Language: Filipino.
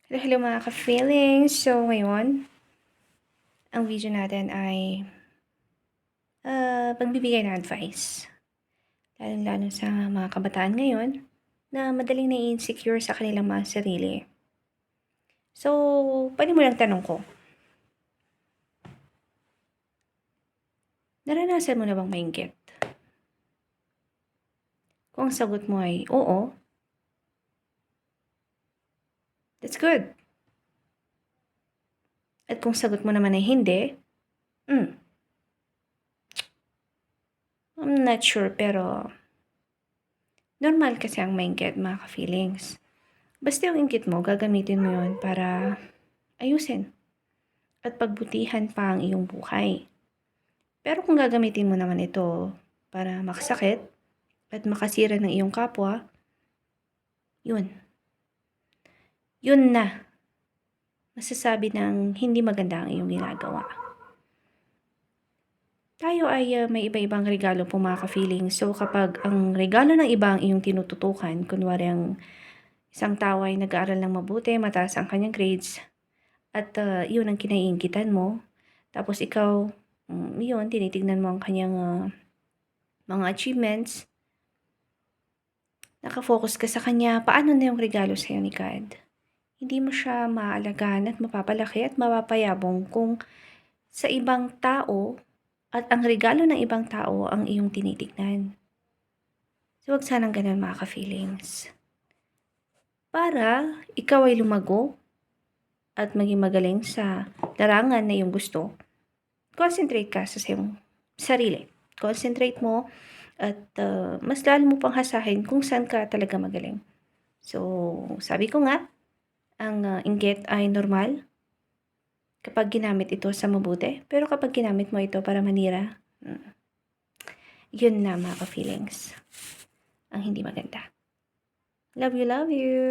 Hello, hello mga ka-feelings. So, ngayon, ang video natin ay pagbibigay ng advice. Lalong-lalo sa mga kabataan ngayon na madaling nai-insecure sa kanilang mga sarili. So, pwede mo lang tanong ko, naranasan mo na bang mainggit? Kung ang sagot mo ay oo, that's good. At kung sagot mo naman ay hindi, I'm not sure pero normal kasi ang mainggit mga ka-feelings. Basta yung inggit mo, gagamitin mo yun para ayusin at pagbutihan pa ang iyong buhay. Pero kung gagamitin mo naman ito para makasakit at makasira ng iyong kapwa, yun. Yun na. Masasabi ng hindi maganda ang iyong ginagawa. Tayo ay may iba-ibang regalo po mga ka-feeling. So kapag ang regalo ng iba ang iyong tinututukan, kunwari ang isang tao ay nag-aaral ng mabuti, mataas ang kanyang grades, at yun ang kinaiinggitan mo, tapos ikaw, yun, tinitignan mo ang kanyang mga achievements, nakafocus ka sa kanya, paano na yung regalo sa'yo ni God? Hindi mo siya maaalagaan at mapapalaki at mapapayabong kung sa ibang tao at ang regalo ng ibang tao ang iyong tinitignan. So, wag sanang ganun mga ka-feelings. Para ikaw ay lumago at maging magaling sa larangan na iyong gusto, concentrate ka sa iyong sarili. Concentrate mo at mas lalo mo pang hasahin kung saan ka talaga magaling. So, sabi ko nga, ang inggit ay normal kapag ginamit ito sa mabuti. Pero kapag ginamit mo ito para manira, yun na mga ka-feelings ang hindi maganda. Love you, love you!